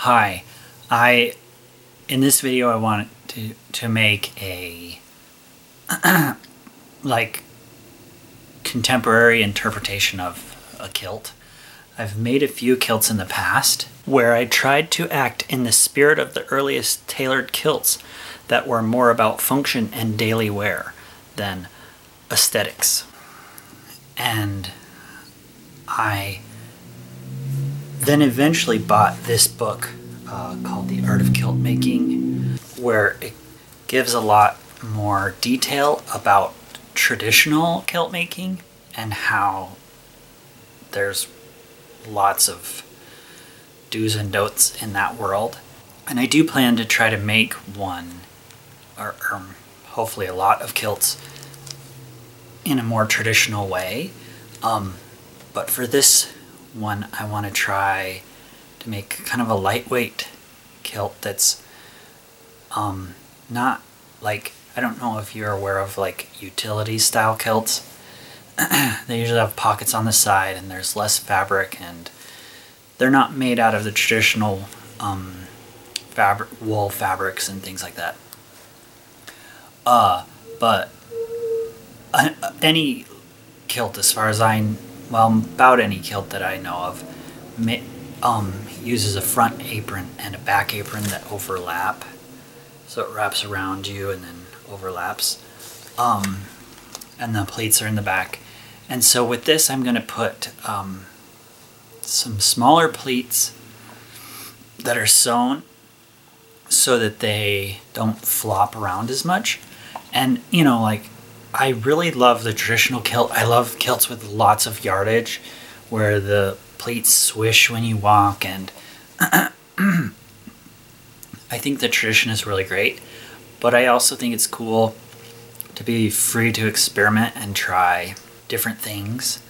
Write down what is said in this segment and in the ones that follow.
Hi, in this video I wanted to make a like contemporary interpretation of a kilt. I've made a few kilts in the past where I tried to act in the spirit of the earliest tailored kilts that were more about function and daily wear than aesthetics. And I then eventually bought this book called The Art of Kilt Making, where it gives a lot more detail about traditional kilt making and how there's lots of do's and don'ts in that world. And I do plan to try to make one, or hopefully a lot of kilts in a more traditional way. But for this one, I want to try to make kind of a lightweight kilt that's not like, I don't know if you're aware of like utility style kilts. They usually have pockets on the side and there's less fabric, and they're not made out of the traditional wool fabrics and things like that. But any kilt, as far as about any kilt that I know of, uses a front apron and a back apron that overlap. So it wraps around you and then overlaps. And the pleats are in the back. And so with this, I'm going to put some smaller pleats that are sewn so that they don't flop around as much. And, you know, like, I really love the traditional kilt. I love kilts with lots of yardage where the pleats swish when you walk, and I think the tradition is really great, but I also think it's cool to be free to experiment and try different things,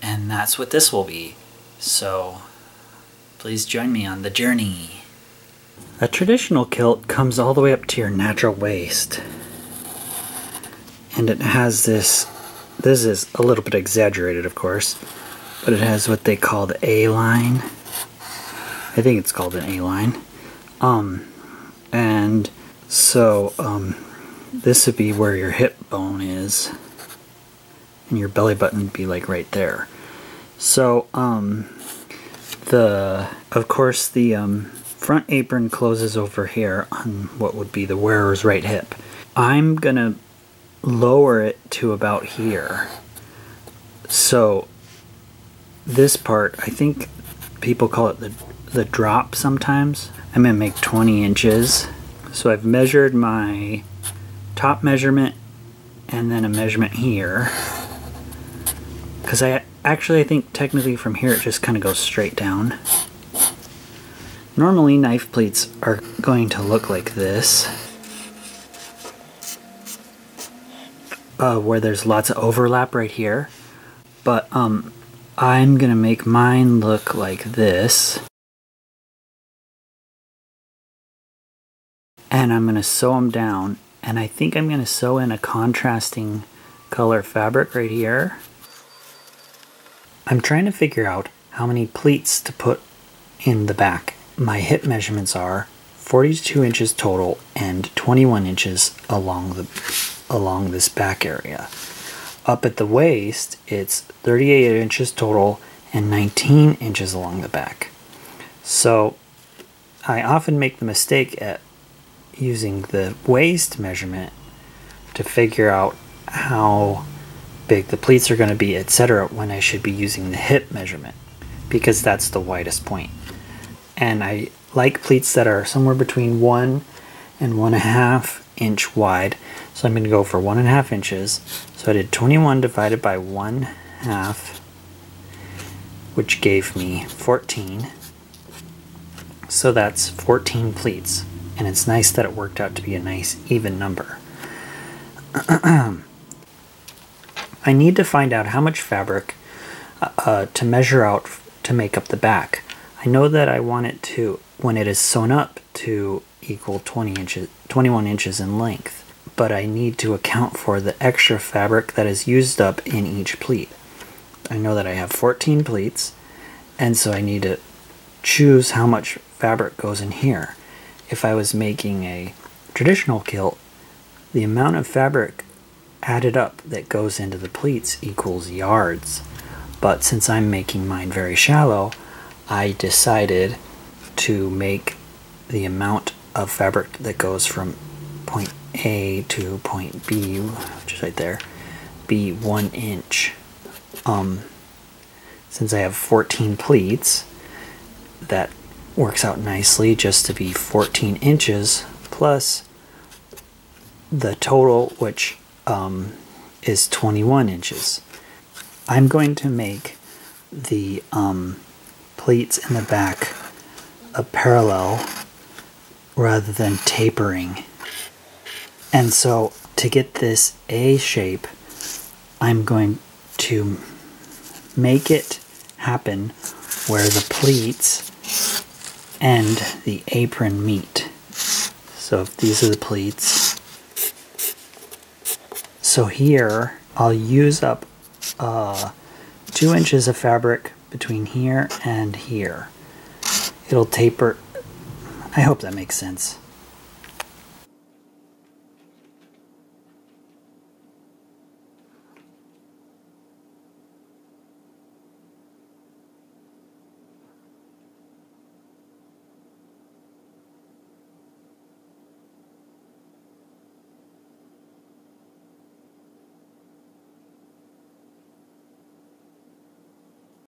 and that's what this will be. So please join me on the journey. A traditional kilt comes all the way up to your natural waist. And it has this is a little bit exaggerated, of course, but it has what they call the A-line. I think it's called an A-line. And so this would be where your hip bone is, and your belly button would be like right there. So of course the front apron closes over here on what would be the wearer's right hip. I'm gonna lower it to about here. So this part, I think people call it the drop sometimes. I'm gonna make 20 inches. So I've measured my top measurement and then a measurement here, because I think technically from here it just kind of goes straight down. Normally knife pleats are going to look like this, where there's lots of overlap right here, but I'm gonna make mine look like this, and I'm gonna sew them down, and I think I'm gonna sew in a contrasting color fabric right here. I'm trying to figure out how many pleats to put in the back. My hip measurements are 42 inches total and 21 inches along this back area. Up at the waist, it's 38 inches total and 19 inches along the back. So I often make the mistake at using the waist measurement to figure out how big the pleats are going to be, etc., when I should be using the hip measurement, because that's the widest point. And I like pleats that are somewhere between 1 and 1.5 inch wide, so I'm going to go for 1.5 inches. So I did 21 divided by 1/2, which gave me 14. So that's 14 pleats, and it's nice that it worked out to be a nice even number. I need to find out how much fabric to measure out to make up the back. I know that I want it to, when it is sewn up, to equal 21 inches in length, but I need to account for the extra fabric that is used up in each pleat. I know that I have 14 pleats, and so I need to choose how much fabric goes in here. If I was making a traditional kilt, the amount of fabric added up that goes into the pleats equals yards. But since I'm making mine very shallow, I decided to make the amount of fabric that goes from point A to point B, which is right there, be 1 inch. Since I have 14 pleats, that works out nicely just to be 14 inches plus the total, which is 21 inches. I'm going to make the pleats in the back a parallel rather than tapering. And so to get this A shape, I'm going to make it happen where the pleats and the apron meet. So if these are the pleats. So here I'll use up 2 inches of fabric between here and here. It'll taper. I hope that makes sense.